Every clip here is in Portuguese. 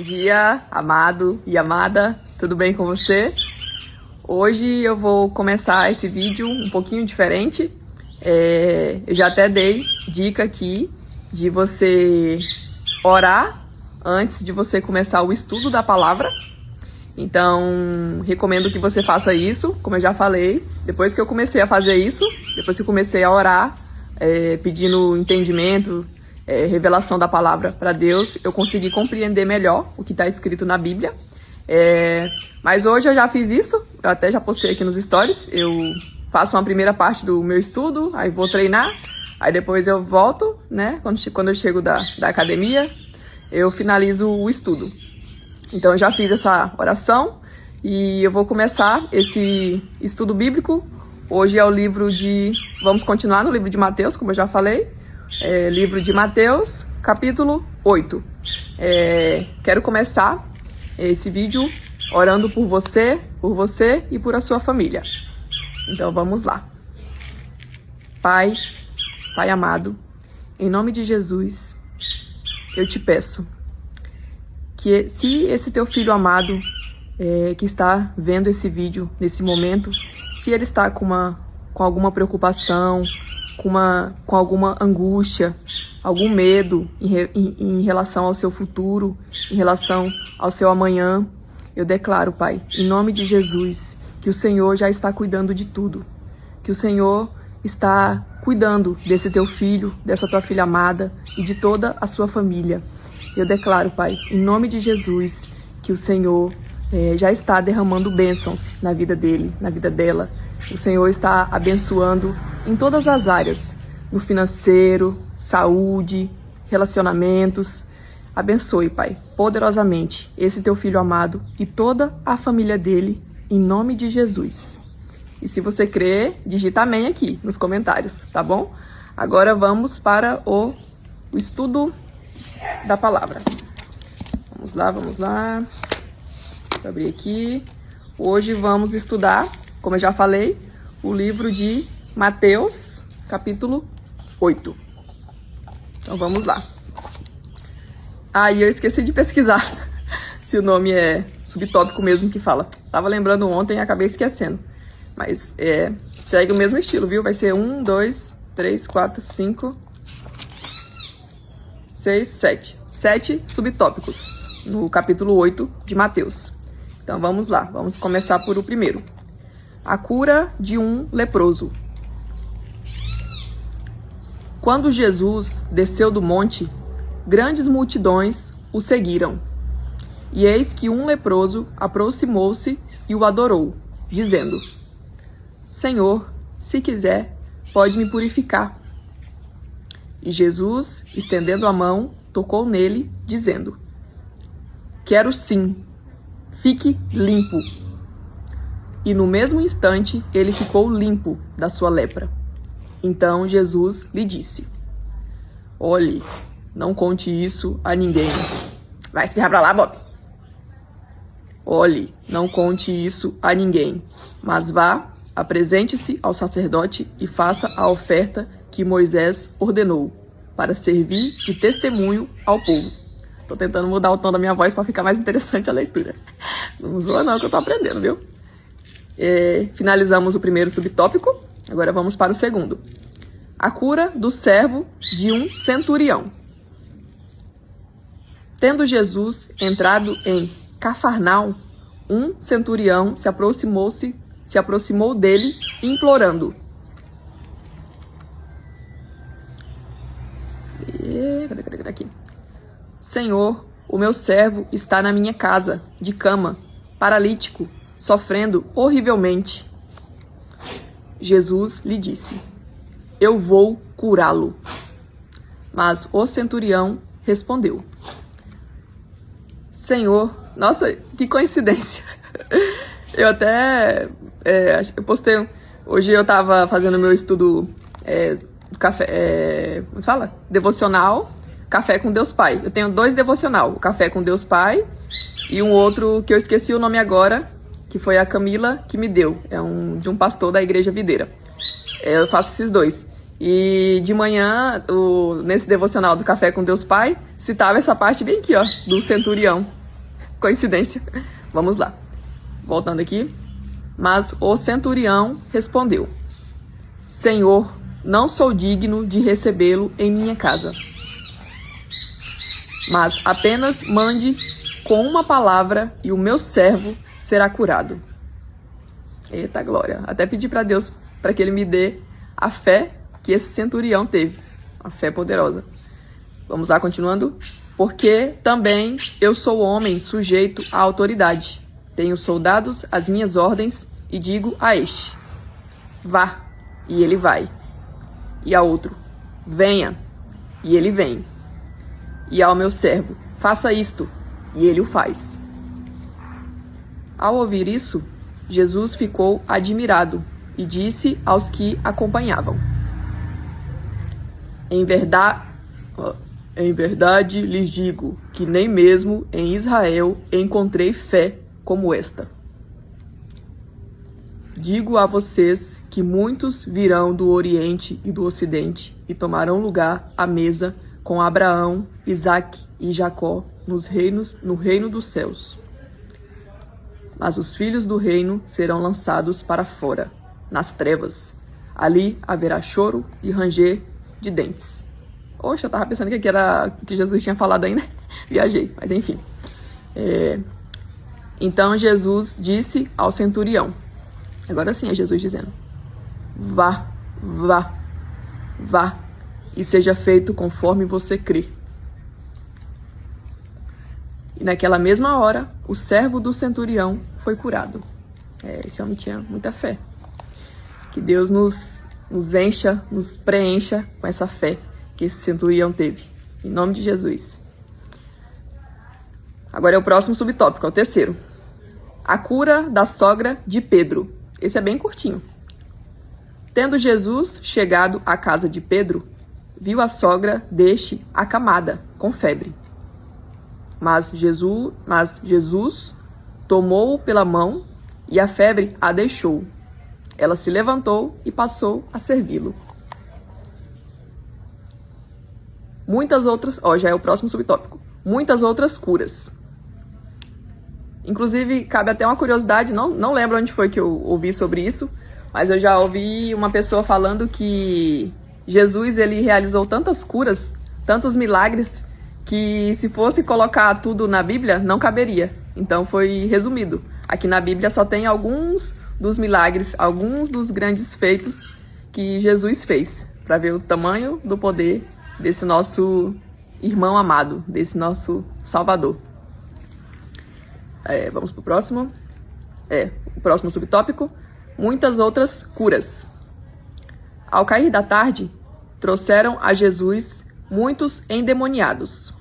Bom dia, amado e amada, tudo bem com você? Hoje eu vou começar esse vídeo um pouquinho diferente. Eu já até dei dica aqui de você orar antes de você começar o estudo da palavra. Então, recomendo que você faça isso, como eu já falei. Depois que eu comecei a fazer isso, depois que eu comecei a orar, pedindo entendimento, revelação da palavra para Deus, eu consegui compreender melhor o que está escrito na Bíblia. Mas hoje eu já fiz isso, eu até já postei aqui nos stories. Eu faço uma primeira parte do meu estudo, aí vou treinar, aí depois eu volto, né? Quando eu chego da academia, eu finalizo o estudo. Então eu já fiz essa oração e eu vou começar esse estudo bíblico. Hoje é o livro de... Vamos continuar no livro de Mateus, como eu já falei. Livro de Mateus, capítulo 8. Quero começar esse vídeo orando por você e por a sua família. Então vamos lá. Pai amado, em nome de Jesus, eu te peço que se esse teu filho amado que está vendo esse vídeo nesse momento, se ele está com alguma preocupação, com alguma angústia, algum medo em relação ao seu futuro, em relação ao seu amanhã, eu declaro, Pai, em nome de Jesus, que o Senhor já está cuidando de tudo, que o Senhor está cuidando desse teu filho, dessa tua filha amada e de toda a sua família. Eu declaro, Pai, em nome de Jesus, que o Senhor já está derramando bênçãos na vida dele, na vida dela. O Senhor está abençoando em todas as áreas, no financeiro, saúde, relacionamentos. Abençoe, Pai, poderosamente esse teu filho amado e toda a família dele, em nome de Jesus. E se você crer, digita amém aqui nos comentários, tá bom? Agora vamos para o estudo da palavra. Vamos lá. Vou abrir aqui. Hoje vamos estudar, como eu já falei, o livro de Mateus, capítulo 8. Então vamos lá. E eu esqueci de pesquisar se o nome é subtópico mesmo que fala. Tava lembrando ontem e acabei esquecendo. Mas segue o mesmo estilo, viu? Vai ser 1, 2, 3, 4, 5, 6, 7. 7 subtópicos no capítulo 8 de Mateus. Então vamos lá, vamos começar por o primeiro. A cura de um leproso. Quando Jesus desceu do monte, grandes multidões o seguiram. E eis que um leproso aproximou-se e o adorou, dizendo: Senhor, se quiser, pode me purificar. E Jesus, estendendo a mão, tocou nele, dizendo: Quero sim, fique limpo. E no mesmo instante ele ficou limpo da sua lepra. Então Jesus lhe disse: Olhe, não conte isso a ninguém. Vai espirrar pra lá, Bob. Olhe, não conte isso a ninguém, mas vá, apresente-se ao sacerdote e faça a oferta que Moisés ordenou, para servir de testemunho ao povo. Tô tentando mudar o tom da minha voz para ficar mais interessante a leitura. Não zoa não, que eu tô aprendendo, viu? Finalizamos o primeiro subtópico, agora vamos para o segundo. A cura do servo de um centurião. Tendo Jesus entrado em Cafarnaum, um centurião se aproximou dele, implorando: Cadê aqui? Senhor, o meu servo está na minha casa, de cama, paralítico, sofrendo horrivelmente. Jesus lhe disse: Eu vou curá-lo. Mas o centurião respondeu: Senhor, nossa, que coincidência. Eu até eu postei. Hoje eu estava fazendo meu estudo café, como se fala? Devocional, Café com Deus Pai. Eu tenho 2 devocional, o Café com Deus Pai e um outro que eu esqueci o nome agora, que foi a Camila que me deu. É de um pastor da Igreja Videira. Eu faço esses 2. E de manhã, nesse devocional do Café com Deus Pai, citava essa parte bem aqui, ó, do centurião. coincidência. Vamos lá. Voltando aqui. Mas o centurião respondeu: Senhor, não sou digno de recebê-lo em minha casa. Mas apenas mande com uma palavra e o meu servo será curado. Eita glória. Até pedi para Deus para que ele me dê a fé que esse centurião teve. A fé poderosa. Vamos lá, continuando. Porque também eu sou homem sujeito à autoridade. Tenho soldados às minhas ordens e digo a este: vá, e ele vai. E a outro: venha, e ele vem. E ao meu servo: faça isto, e ele o faz. Ao ouvir isso, Jesus ficou admirado e disse aos que acompanhavam: Em verdade lhes digo que nem mesmo em Israel encontrei fé como esta. Digo a vocês que muitos virão do Oriente e do Ocidente e tomarão lugar à mesa com Abraão, Isaque e Jacó no reino dos céus. Mas os filhos do reino serão lançados para fora, nas trevas. Ali haverá choro e ranger de dentes. Oxe, eu tava pensando que aqui era o que Jesus tinha falado ainda. Viajei, mas enfim. Então Jesus disse ao centurião. Agora sim é Jesus dizendo: vá, vá, vá, e seja feito conforme você crê. E naquela mesma hora, o servo do centurião foi curado. Esse homem tinha muita fé. Que Deus nos encha, nos preencha com essa fé que esse centurião teve. Em nome de Jesus. Agora é o próximo subtópico, é o terceiro. A cura da sogra de Pedro. Esse é bem curtinho. Tendo Jesus chegado à casa de Pedro, viu a sogra deste acamada, com febre. Mas Jesus tomou-o pela mão e a febre a deixou. Ela se levantou e passou a servi-lo. Muitas outras... já é o próximo subtópico. Muitas outras curas. Inclusive, cabe até uma curiosidade, não lembro onde foi que eu ouvi sobre isso, mas eu já ouvi uma pessoa falando que Jesus ele realizou tantas curas, tantos milagres, que se fosse colocar tudo na Bíblia, não caberia. Então foi resumido. Aqui na Bíblia só tem alguns dos milagres, alguns dos grandes feitos que Jesus fez, para ver o tamanho do poder desse nosso irmão amado, desse nosso Salvador. Vamos para o próximo. O próximo subtópico. Muitas outras curas. Ao cair da tarde, trouxeram a Jesus muitos endemoniados.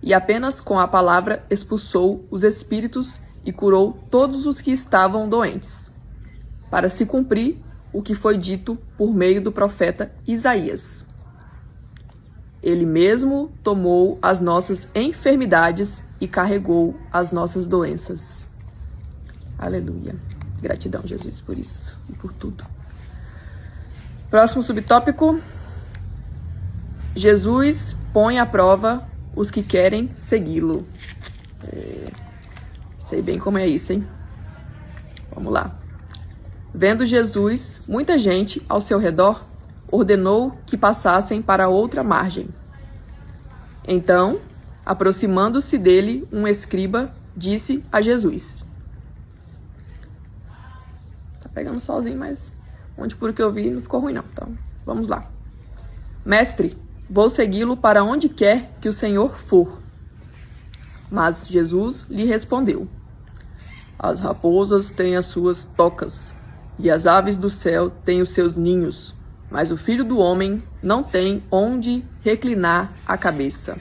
E apenas com a palavra expulsou os espíritos e curou todos os que estavam doentes, para se cumprir o que foi dito por meio do profeta Isaías. Ele mesmo tomou as nossas enfermidades e carregou as nossas doenças. Aleluia. Gratidão, Jesus, por isso e por tudo. Próximo subtópico. Jesus põe à prova os que querem segui-lo. Sei bem como é isso, hein? Vamos lá. Vendo Jesus, muita gente ao seu redor, ordenou que passassem para outra margem. Então, aproximando-se dele, um escriba disse a Jesus. Tá pegando solzinho, mas onde por que eu vi não ficou ruim não. Então, vamos lá. Mestre, vou segui-lo para onde quer que o Senhor for. Mas Jesus lhe respondeu. As raposas têm as suas tocas, e as aves do céu têm os seus ninhos, mas o Filho do Homem não tem onde reclinar a cabeça.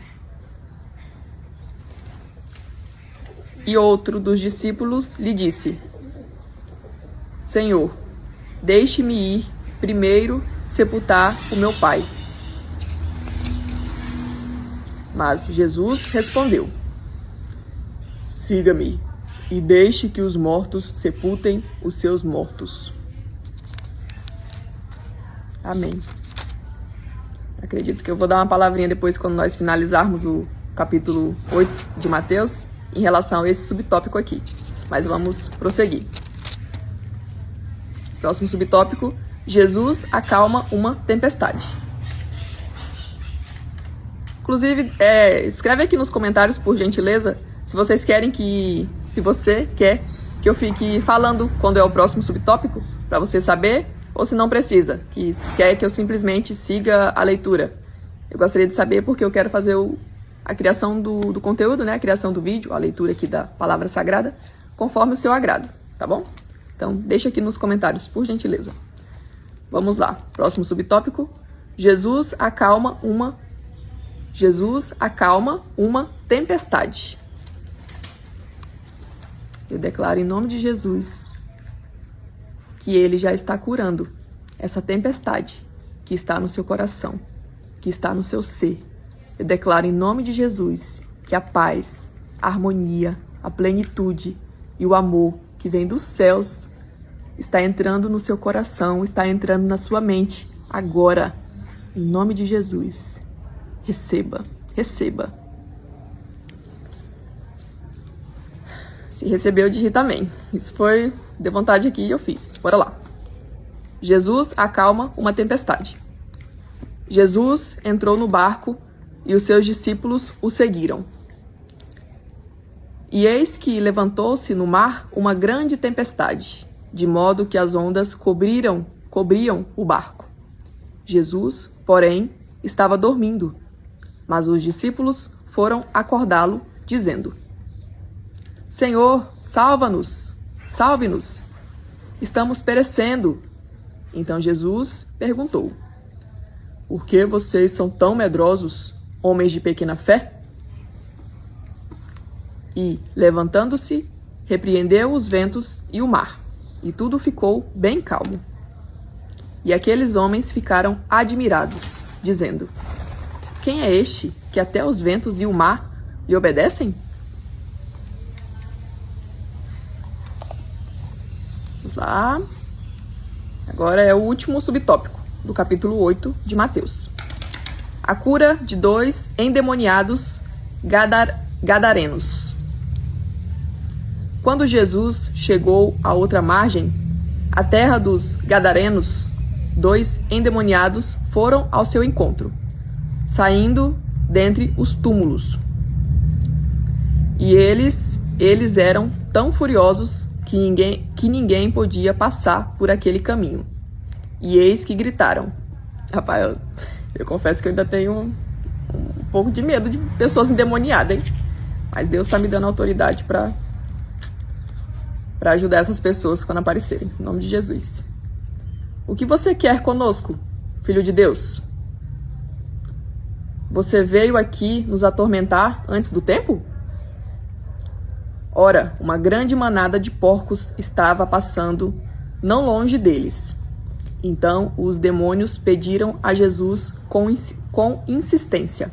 E outro dos discípulos lhe disse, Senhor, deixe-me ir primeiro sepultar o meu pai. Mas Jesus respondeu, siga-me e deixe que os mortos sepultem os seus mortos. Amém. Acredito que eu vou dar uma palavrinha depois quando nós finalizarmos o capítulo 8 de Mateus. em relação a esse subtópico aqui. Mas vamos prosseguir. Próximo subtópico: Jesus acalma uma tempestade. Inclusive, escreve aqui nos comentários, por gentileza, se você quer que eu fique falando quando é o próximo subtópico, para você saber, ou se não precisa, que quer que eu simplesmente siga a leitura. Eu gostaria de saber porque eu quero fazer a criação do conteúdo, né? A criação do vídeo, a leitura aqui da palavra sagrada, conforme o seu agrado, tá bom? Então, deixa aqui nos comentários, por gentileza. Vamos lá, próximo subtópico: Jesus acalma uma tempestade. Eu declaro em nome de Jesus que Ele já está curando essa tempestade que está no seu coração, que está no seu ser. Eu declaro em nome de Jesus que a paz, a harmonia, a plenitude e o amor que vem dos céus está entrando no seu coração, está entrando na sua mente agora. Em nome de Jesus. Receba, receba. Se recebeu, digita amém. Isso foi de vontade aqui e eu fiz. Bora lá. Jesus acalma uma tempestade. Jesus entrou no barco e os seus discípulos o seguiram. E eis que levantou-se no mar uma grande tempestade, de modo que as ondas cobriam o barco. Jesus, porém, estava dormindo, mas os discípulos foram acordá-lo, dizendo: Senhor, salva-nos, salve-nos, estamos perecendo. Então Jesus perguntou: Por que vocês são tão medrosos, homens de pequena fé? E, levantando-se, repreendeu os ventos e o mar, e tudo ficou bem calmo. E aqueles homens ficaram admirados, dizendo: Quem é este que até os ventos e o mar lhe obedecem? Vamos lá. Agora é o último subtópico do capítulo 8 de Mateus. A cura de 2 endemoniados gadarenos. Quando Jesus chegou à outra margem, a terra dos gadarenos, 2 endemoniados foram ao seu encontro, saindo dentre os túmulos. E eles eram tão furiosos que ninguém podia passar por aquele caminho. E eis que gritaram. Rapaz, eu confesso que eu ainda tenho um pouco de medo de pessoas endemoniadas, hein? Mas Deus está me dando autoridade para ajudar essas pessoas quando aparecerem. Em nome de Jesus. O que você quer conosco, Filho de Deus? Você veio aqui nos atormentar antes do tempo? Ora, uma grande manada de porcos estava passando não longe deles. Então os demônios pediram a Jesus com insistência: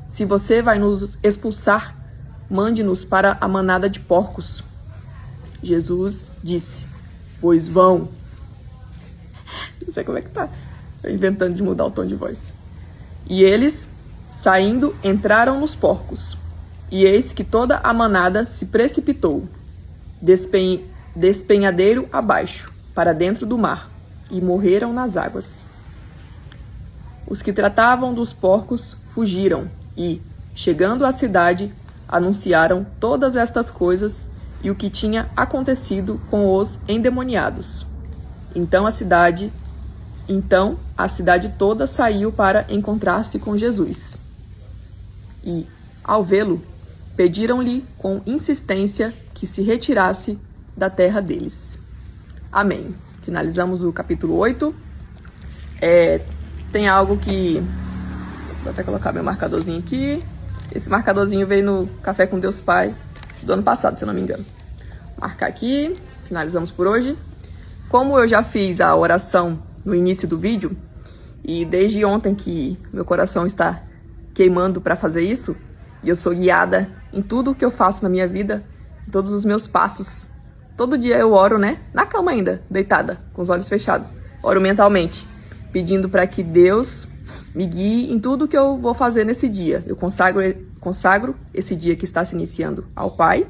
Se você vai nos expulsar, mande-nos para a manada de porcos. Jesus disse: Pois vão. Não sei como é que tá. Tô inventando de mudar o tom de voz. E eles, saindo, entraram nos porcos. E eis que toda a manada se precipitou, despenhadeiro abaixo, para dentro do mar, e morreram nas águas. Os que tratavam dos porcos fugiram e, chegando à cidade, anunciaram todas estas coisas e o que tinha acontecido com os endemoniados. Então a cidade toda saiu para encontrar-se com Jesus. E, ao vê-lo, pediram-lhe com insistência que se retirasse da terra deles. Amém. Finalizamos o capítulo 8. Tem algo que... Vou até colocar meu marcadorzinho aqui. Esse marcadorzinho veio no Café com Deus Pai do ano passado, se eu não me engano. Marcar aqui. Finalizamos por hoje. Como eu já fiz a oração no início do vídeo, e desde ontem que meu coração está queimando para fazer isso, e eu sou guiada em tudo o que eu faço na minha vida, em todos os meus passos. Todo dia eu oro, né? Na cama ainda, deitada, com os olhos fechados. Oro mentalmente, pedindo para que Deus me guie em tudo que eu vou fazer nesse dia. Eu consagro esse dia que está se iniciando ao Pai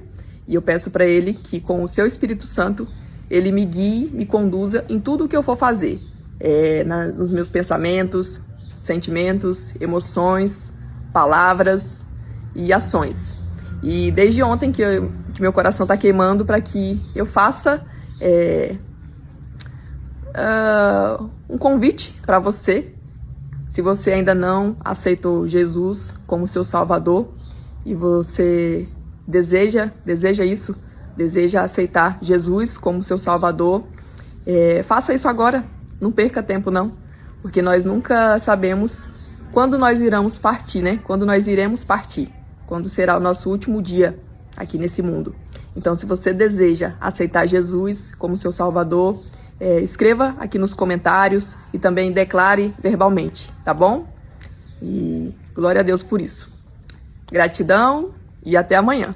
e eu peço para Ele que, com o seu Espírito Santo, Ele me guie, me conduza em tudo o que eu for fazer, nos meus pensamentos, sentimentos, emoções, palavras e ações. E desde ontem que meu coração está queimando para que eu faça um convite para você. Se você ainda não aceitou Jesus como seu Salvador e você deseja isso, deseja aceitar Jesus como seu Salvador, faça isso agora. Não perca tempo, não. Porque nós nunca sabemos quando nós iremos partir, né? Quando nós iremos partir. Quando será o nosso último dia aqui nesse mundo. Então, se você deseja aceitar Jesus como seu Salvador, escreva aqui nos comentários e também declare verbalmente, tá bom? E glória a Deus por isso. Gratidão e até amanhã.